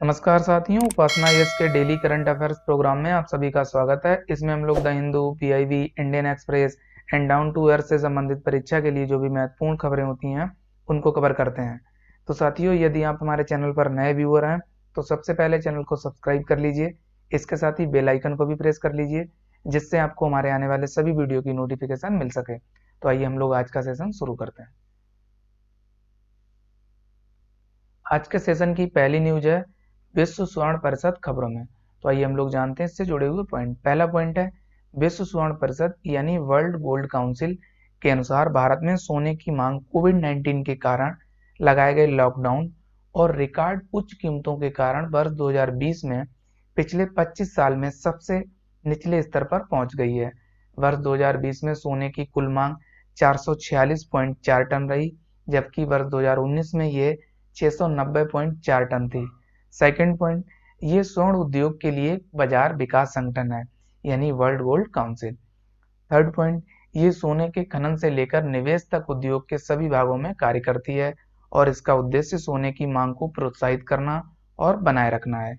नमस्कार साथियों, उपासना यस के डेली करंट अफेयर्स प्रोग्राम में आप सभी का स्वागत है। इसमें हम लोग the Hindu, PIB, Indian Express and down to earth से संबंधित परीक्षा के लिए जो भी महत्वपूर्ण खबरें होती हैं उनको कवर करते हैं। तो साथियों, यदि आप हमारे चैनल पर नए व्यूअर हैं तो सबसे पहले चैनल को सब्सक्राइब कर लीजिए। इसके साथ ही बेल आइकन को भी प्रेस कर लीजिए, जिससे आपको हमारे आने वाले सभी वीडियो की नोटिफिकेशन मिल सके। तो आइए हम लोग आज का सेशन शुरू करते हैं। आज के सेशन की पहली न्यूज है विश्व स्वर्ण परिषद खबरों में। तो आइए हम लोग जानते हैं इससे जुड़े हुए पॉइंट। पहला पॉइंट है विश्व स्वर्ण परिषद यानी वर्ल्ड गोल्ड काउंसिल के अनुसार भारत में सोने की मांग कोविड-19 के कारण लगाए गए लॉकडाउन और रिकॉर्ड उच्च कीमतों के कारण वर्ष 2020 में पिछले 25 साल में सबसे निचले स्तर पर पहुंच गई है। वर्ष 2020 में सोने की कुल मांग 446.4 टन रही, जबकि वर्ष 2019 में ये 690.4 टन थी। सेकंड पॉइंट, ये स्वर्ण उद्योग के लिए बाजार विकास संगठन है यानी world gold council. Third point, ये सोने के खनन से लेकर निवेश तक उद्योग के सभी भागों में कार्य करती है और इसका उद्देश्य सोने की मांग को प्रोत्साहित करना और बनाए रखना है।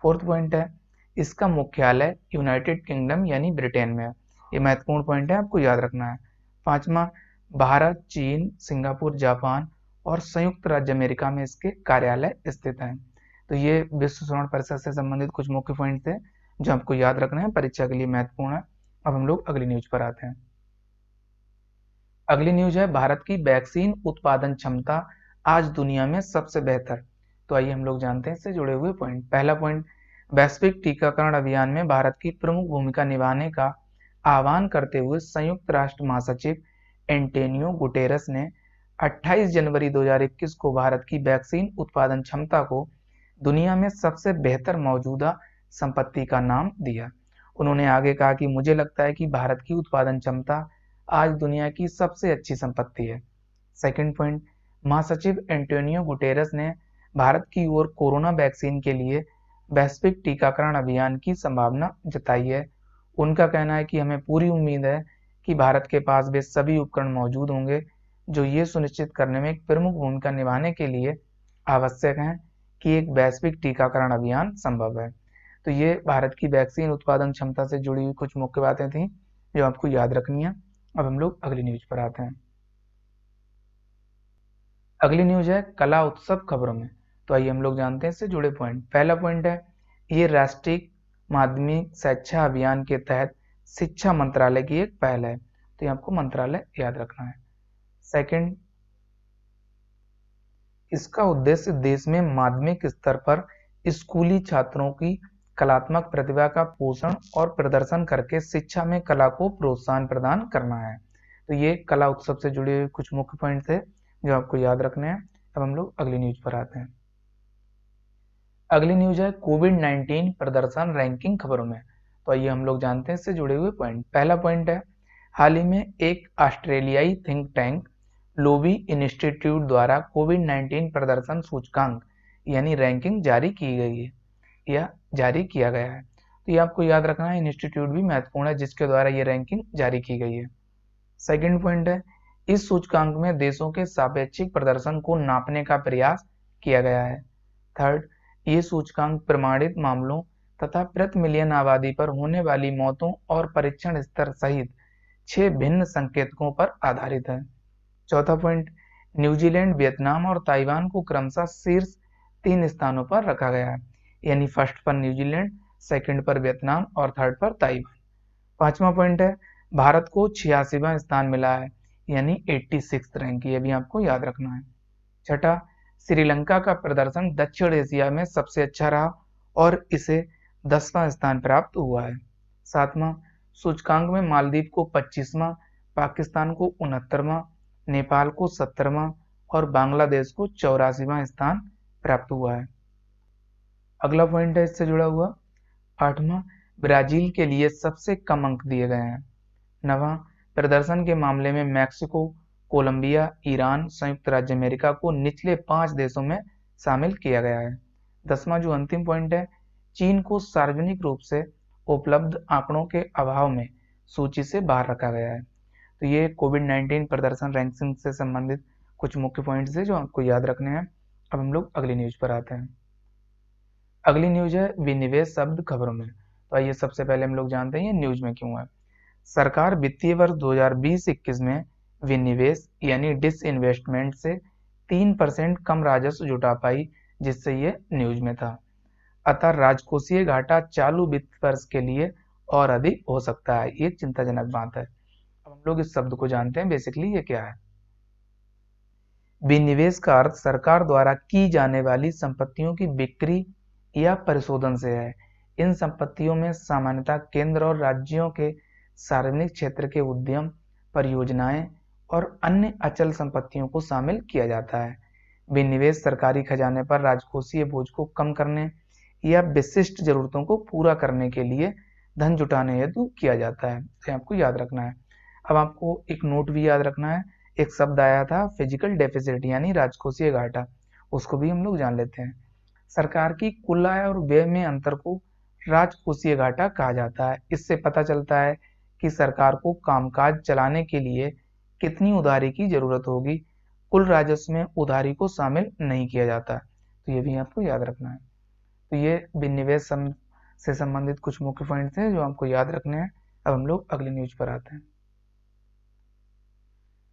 फोर्थ पॉइंट है इसका मुख्यालय यूनाइटेड किंगडम यानी ब्रिटेन में है। ये महत्वपूर्ण पॉइंट है, आपको याद रखना है। पांचवा, भारत, चीन, सिंगापुर, जापान और संयुक्त राज्य अमेरिका में इसके कार्यालय स्थित हैं। तो ये विश्व स्वर्ण परिषद से संबंधित कुछ मुख्य पॉइंट थे जो आपको याद रखना है, परीक्षा के लिए महत्वपूर्ण है। अब हम लोग अगली न्यूज पर आते हैं। अगली न्यूज है भारत की वैक्सीन उत्पादन क्षमता आज दुनिया में सबसे बेहतर। तो आइए हम लोग जानते हैं इससे जुड़े हुए पॉइंट। पहला पॉइंट, वैश्विक टीकाकरण अभियान में भारत की प्रमुख भूमिका निभाने का आह्वान करते हुए संयुक्त राष्ट्र महासचिव एंटोनियो गुटेरस ने 28 जनवरी 2021 को भारत की वैक्सीन उत्पादन क्षमता को दुनिया में सबसे बेहतर मौजूदा संपत्ति का नाम दिया। उन्होंने आगे कहा कि मुझे लगता है कि भारत की उत्पादन क्षमता आज दुनिया की सबसे अच्छी संपत्ति है। सेकंड पॉइंट, महासचिव एंटोनियो गुटेरस ने भारत की ओर कोरोना वैक्सीन के लिए वैश्विक टीकाकरण अभियान की संभावना जताई है। उनका कहना है कि हमें पूरी उम्मीद है कि भारत के पास वे सभी उपकरण मौजूद होंगे जो ये सुनिश्चित करने में एक प्रमुख भूमिका निभाने के लिए आवश्यक हैं कि एक वैश्विक टीकाकरण अभियान संभव है। तो ये भारत की वैक्सीन उत्पादन क्षमता से जुड़ी हुई कुछ मुख्य बातें थी जो आपको याद रखनी है। अब हम लोग अगली न्यूज पर आते हैं। अगली न्यूज है कला उत्सव खबरों में। तो आइए हम लोग जानते हैं इससे जुड़े पॉइंट। पहला पॉइंट है ये राष्ट्रीय माध्यमिक शिक्षा अभियान के तहत शिक्षा मंत्रालय की एक पहल है, तो ये आपको मंत्रालय याद रखना है। सेकंड, इसका उद्देश्य देश में माध्यमिक स्तर पर स्कूली छात्रों की कलात्मक प्रतिभा का पोषण और प्रदर्शन करके शिक्षा में कला को प्रोत्साहन प्रदान करना है। तो ये कला उत्सव से जुड़े हुए कुछ मुख्य पॉइंट थे जो आपको याद रखने हैं। अब हम लोग अगली न्यूज पर आते हैं। अगली न्यूज है कोविड-19 प्रदर्शन रैंकिंग खबरों में। तो आइए हम लोग जानते हैं इससे जुड़े हुए पॉइंट। पहला पॉइंट है हाल ही में एक ऑस्ट्रेलियाई थिंक टैंक लोबी इंस्टीट्यूट द्वारा कोविड-19 प्रदर्शन सूचकांक यानी रैंकिंग जारी की गई है या जारी किया गया है। तो ये आपको याद रखना है, इंस्टीट्यूट भी महत्वपूर्ण है जिसके द्वारा ये रैंकिंग जारी की गई है। सेकंड पॉइंट है इस सूचकांक में देशों के सापेक्षिक प्रदर्शन को नापने का प्रयास किया गया है। थर्ड, ये सूचकांक प्रमाणित मामलों तथा प्रति मिलियन आबादी पर होने वाली मौतों और परीक्षण स्तर सहित 6 भिन्न संकेतकों पर आधारित है। चौथा पॉइंट, न्यूजीलैंड, वियतनाम और ताइवान को क्रमशः शीर्ष 3 स्थानों पर रखा गया है, यानी फर्स्ट पर न्यूजीलैंड, सेकंड पर वियतनाम और थर्ड पर ताइवान। पांचवा पॉइंट है भारत को 86वां स्थान मिला है यानी 86th रैंक, ये भी आपको याद रखना है। छठा, श्रीलंका का प्रदर्शन दक्षिण एशिया में सबसे अच्छा रहा और इसे 10वां स्थान प्राप्त हुआ है। सातवां, सूचकांक में मालदीव को 25वां, पाकिस्तान को 69वां, नेपाल को 70वां और बांग्लादेश को 84वां स्थान प्राप्त हुआ है। अगला पॉइंट है इससे जुड़ा हुआ। आठवां, ब्राजील के लिए सबसे कम अंक दिए गए हैं। नवां, प्रदर्शन के मामले में मैक्सिको, कोलंबिया, ईरान, संयुक्त राज्य अमेरिका को निचले 5 देशों में शामिल किया गया है। 10वां जो अंतिम पॉइंट है, चीन को सार्वजनिक रूप से उपलब्ध आंकड़ों के अभाव में सूची से बाहर रखा गया है। तो ये कोविड-19 प्रदर्शन रैंकिंग से संबंधित कुछ मुख्य पॉइंट्स है जो आपको याद रखने हैं। अब हम लोग अगली न्यूज पर आते हैं। अगली न्यूज है विनिवेश शब्द खबरों में। तो आइए सबसे पहले हम लोग जानते हैं ये न्यूज में क्यों है। सरकार वित्तीय वर्ष 2020-21 में विनिवेश यानी डिसइन्वेस्टमेंट से 3% कम राजस्व जुटा पाई, जिससे ये न्यूज में था। अतः राजकोषीय घाटा चालू वित्त वर्ष के लिए और अधिक हो सकता है, ये चिंताजनक बात है। अब हम लोग इस शब्द को जानते हैं, बेसिकली ये क्या है। विनिवेश का अर्थ सरकार द्वारा की जाने वाली संपत्तियों की बिक्री या परिशोधन से है। इन संपत्तियों में सामान्यतः केंद्र और राज्यों के सार्वजनिक क्षेत्र के उद्यम, परियोजनाएं और अन्य अचल संपत्तियों को शामिल किया जाता है। विनिवेश सरकारी खजाने पर राजकोषीय बोझ को कम करने या विशिष्ट जरूरतों को पूरा करने के लिए धन जुटाने हेतु किया जाता है, तो आपको याद रखना है। अब आपको एक नोट भी याद रखना है, एक शब्द आया था फिजिकल डेफिसिट यानी राजकोषीय घाटा, उसको भी हम लोग जान लेते हैं। सरकार की कुल आय और व्यय में अंतर को राजकोषीय घाटा कहा जाता है। इससे पता चलता है कि सरकार को कामकाज चलाने के लिए कितनी उधारी की जरूरत होगी। कुल राजस्व में उधारी को शामिल नहीं किया जाता, तो ये भी आपको याद रखना है। तो ये विनिवेश से संबंधित कुछ मुख्य पॉइंट्स हैं जो आपको याद रखने हैं। अब हम लोग अगली न्यूज पर आते हैं।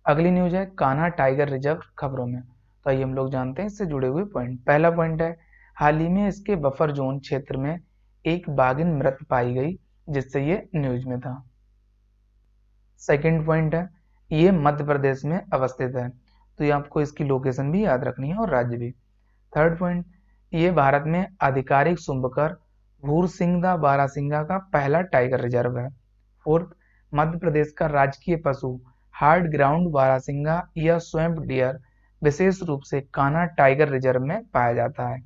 अगली न्यूज है कान्हा टाइगर रिजर्व खबरों में। तो आइए हम लोग जानते हैं इससे जुड़े हुए पॉइंट। पहला पॉइंट है हाल ही में इसके बफर जोन क्षेत्र में एक बाघिन मृत पाई गई, जिससे ये न्यूज में था। सेकंड पॉइंट है ये मध्य प्रदेश में अवस्थित है, तो ये आपको इसकी लोकेशन भी याद रखनी है और राज्य भी। थर्ड पॉइंट ये भारत में आधिकारिक सुंबकर भूरसिंगदा बारासिंगा का पहला टाइगर रिजर्व है। फोर्थ मध्य प्रदेश का राजकीय पशु हार्ड ग्राउंड बारासिंगा या स्वैम्प डियर विशेष रूप से कान्हा टाइगर रिजर्व में पाया जाता है।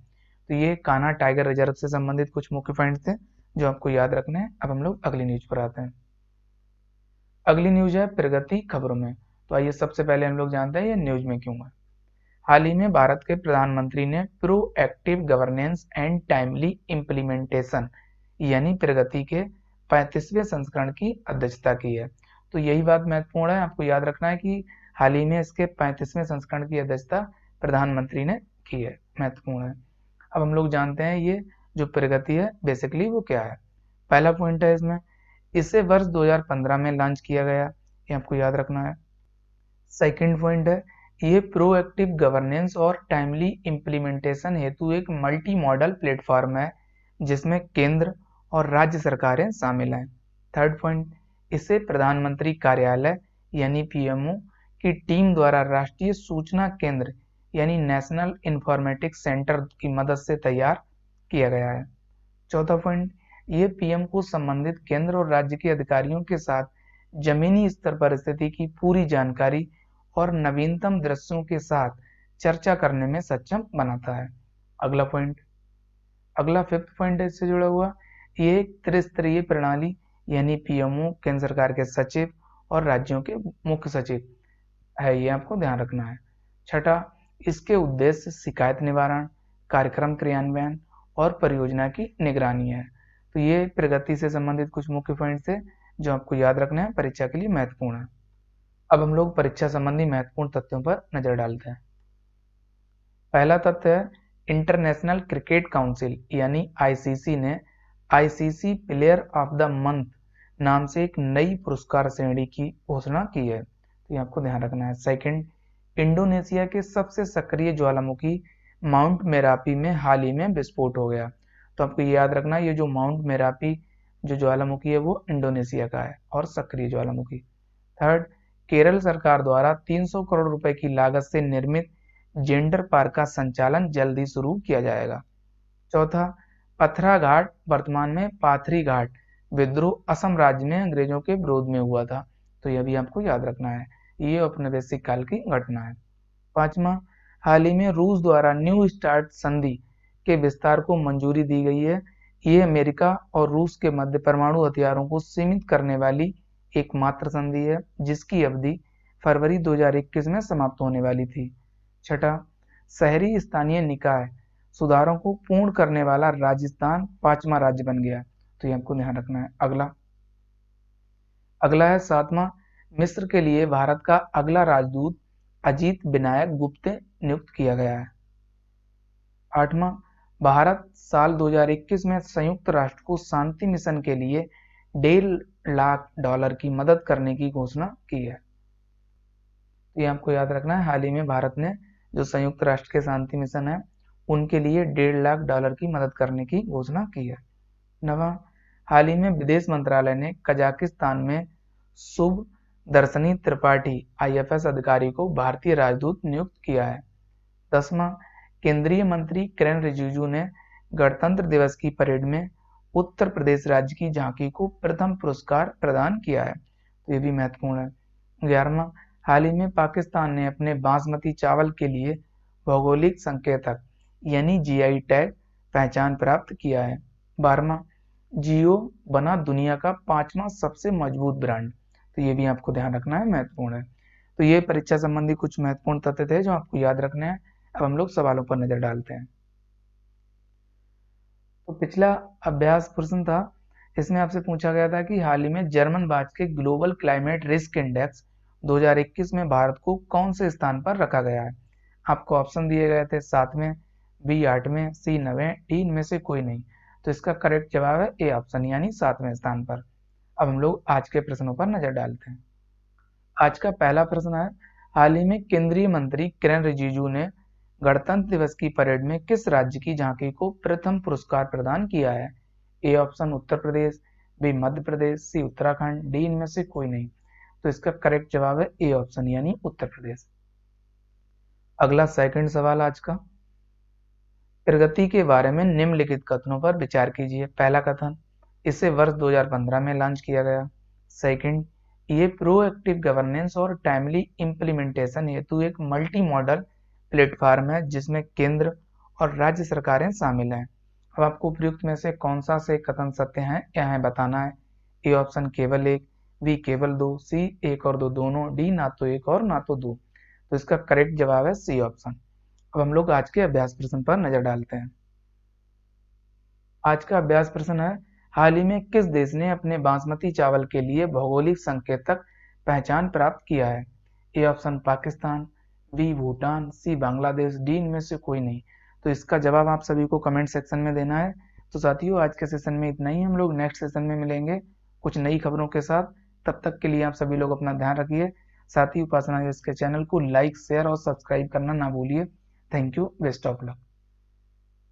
तो ये कान्हा टाइगर रिजर्व से संबंधित कुछ मुख्य पॉइंट्स थे जो आपको याद रखने हैं। अब हम लोग अगली न्यूज पर आते हैं। अगली न्यूज है प्रगति खबरों में। तो आइए सबसे पहले हम लोग जानते हैं ये न्यूज में क्यों है। हाल ही में भारत के प्रधानमंत्री ने proactive governance and timely implementation यानी प्रगति के 35वें संस्करण की अध्यक्षता की है। तो यही बात महत्वपूर्ण है, आपको याद रखना है कि हाल ही में इसके 35वें संस्करण की अध्यक्षता प्रधानमंत्री ने की है, महत्वपूर्ण है। अब हम लोग जानते हैं ये जो प्रगति है बेसिकली वो क्या है। पहला पॉइंट है इसमें इसे वर्ष 2015 में लॉन्च किया गया, ये आपको याद रखना है। सेकंड पॉइंट है ये प्रोएक्टिव गवर्नेंस और टाइमली इम्प्लीमेंटेशन हेतु एक मल्टी मॉडल प्लेटफॉर्म है जिसमें केंद्र और राज्य सरकारें शामिल हैं। थर्ड पॉइंट इसे प्रधानमंत्री कार्यालय यानी पीएमओ की टीम द्वारा राष्ट्रीय सूचना केंद्र यानी नेशनल इंफॉर्मेटिक्स सेंटर की मदद से तैयार किया गया है। चौथा पॉइंट ये पीएम को संबंधित केंद्र और राज्य के अधिकारियों के साथ जमीनी स्तर पर स्थिति की पूरी जानकारी और नवीनतम दृश्यों के साथ चर्चा करने में सक्षम बनाता है। अगला फिफ्थ पॉइंट इससे जुड़ा हुआ ये एक त्रिस्तरीय प्रणाली यानी पीएमओ, केंद्र सरकार के सचिव और राज्यों के मुख्य सचिव है, ये आपको ध्यान रखना है। छठा इसके उद्देश्य शिकायत निवारण, कार्यक्रम क्रियान्वयन और परियोजना की निगरानी है। तो ये प्रगति से संबंधित कुछ मुख्य पॉइंट्स थे जो आपको याद रखना है, परीक्षा के लिए महत्वपूर्ण है। अब हम लोग परीक्षा संबंधी महत्वपूर्ण तथ्यों पर नजर डालते हैं। पहला तथ्य है इंटरनेशनल क्रिकेट काउंसिल यानी आईसीसी ने ICC player of the month नाम से एक नई पुरस्कार श्रेणी की घोषणा की है, तो ये आपको ध्यान रखना है। सेकंड इंडोनेशिया के सबसे सक्रिय ज्वालामुखी माउंट मेरापी में हाल ही में विस्फोट हो गया, तो आपको ये याद रखना है ये जो माउंट मेरापी जो ज्वालामुखी है वो इंडोनेशिया का है और सक्रिय ज्वालामुखी। थर्ड केरल सरकार द्वारा 300 करोड़ रुपए की लागत से निर्मित जेंडर पार्क का संचालन जल्द ही शुरू किया जाएगा। चौथा पथरा घाट वर्तमान में पाथरी घाट विद्रोह असम राज्य में अंग्रेजों के विरोध में हुआ था, तो यह भी आपको याद रखना है, ये औपनिवेशिक काल की घटना है। पांचवा हाल ही में रूस द्वारा न्यू स्टार्ट संधि के विस्तार को मंजूरी दी गई है। ये अमेरिका और रूस के मध्य परमाणु हथियारों को सीमित करने वाली एकमात्र संधि है जिसकी अवधि फरवरी 2021 में समाप्त होने वाली थी। छठा शहरी स्थानीय निकाय सुधारों को पूर्ण करने वाला राजस्थान 5वां राज्य बन गया, तो ये आपको ध्यान रखना है। अगला है सातवां मिस्र के लिए भारत का अगला राजदूत अजीत विनायक गुप्ते नियुक्त किया गया है। आठवां भारत साल 2021 में संयुक्त राष्ट्र को शांति मिशन के लिए $1.5 लाख की मदद करने की घोषणा की है। ये आपको याद रखना है, हाल ही में भारत ने जो संयुक्त राष्ट्र के शांति मिशन है उनके लिए $1.5 लाख की मदद करने की घोषणा की है। नवा, हाल ही में विदेश मंत्रालय ने कजाकिस्तान में शुभ दर्शनी त्रिपाठी IFS अधिकारी को भारतीय राजदूत नियुक्त किया है। 10वां, केंद्रीय मंत्री किरेन रिजिजू ने गणतंत्र दिवस की परेड में उत्तर प्रदेश राज्य की झांकी को प्रथम पुरस्कार प्रदान किया है, तो ये भी महत्वपूर्ण है। 11वां, हाल ही में पाकिस्तान ने अपने बासमती चावल के लिए भौगोलिक संकेतक यानी GI टैग पहचान प्राप्त किया है। 12वां, जियो बना दुनिया का 5वां सबसे मजबूत ब्रांड, तो ये भी आपको ध्यान रखना है, महत्वपूर्ण है। तो ये परीक्षा संबंधी कुछ महत्वपूर्ण तथ्य थे जो आपको याद रखने हैं। अब हम लोग सवालों पर नजर डालते हैं। तो पिछला अभ्यास प्रश्न था, इसमें आपसे पूछा गया था कि हाल ही में जर्मन बाज के ग्लोबल क्लाइमेट रिस्क इंडेक्स 2021 में भारत को कौन से स्थान पर रखा गया है। आपको ऑप्शन दिए गए थे 7वें, B 8वें, C 9वें, D इनमें से कोई नहीं। तो इसका करेक्ट जवाब है ए ऑप्शन यानी 7वें स्थान पर। अब हम लोग आज के प्रश्नों पर नजर डालते हैं। आज का पहला प्रश्न है, हाल ही में केंद्रीय मंत्री किरेन रिजिजू ने गणतंत्र दिवस की परेड में किस राज्य की झांकी को प्रथम पुरस्कार प्रदान किया है। A option Uttar Pradesh, B Madhya Pradesh, C Uttarakhand, D इनमें से कोई नहीं। तो इसका करेक्ट जवाब है ए ऑप्शन यानी उत्तर प्रदेश। अगला सेकंड सवाल आज का, प्रगति के बारे में निम्नलिखित कथनों पर विचार कीजिए। पहला कथन, इसे वर्ष 2015 में लॉन्च किया गया। सेकंड, ये प्रोएक्टिव गवर्नेंस और टाइमली इम्प्लीमेंटेशन हेतु एक मल्टी मॉडल प्लेटफॉर्म है जिसमें केंद्र और राज्य सरकारें शामिल हैं। अब आपको उपयुक्त में से कौन सा से कथन सत्य है यह बताना है। ए ऑप्शन केवल एक, बी केवल दो, सी एक और दो दोनों, डी ना तो एक और ना तो दो। तो इसका करेक्ट जवाब है सी ऑप्शन। अब हम लोग आज के अभ्यास प्रश्न पर नजर डालते हैं। आज का अभ्यास प्रश्न है, हाल ही में किस देश ने अपने बासमती चावल के लिए भौगोलिक संकेतक पहचान प्राप्त किया है। A option Pakistan, B Bhutan, C Bangladesh, D इनमें से कोई नहीं। तो इसका जवाब आप सभी को कमेंट सेक्शन में देना है। तो साथियों, आज के सेशन में इतना ही। हम लोग नेक्स्ट सेशन में मिलेंगे कुछ नई खबरों के साथ। तब तक के लिए आप सभी लोग अपना ध्यान रखिए। साथ ही उपासना के चैनल को लाइक, शेयर और सब्सक्राइब करना ना भूलिए। Thank you, best of luck.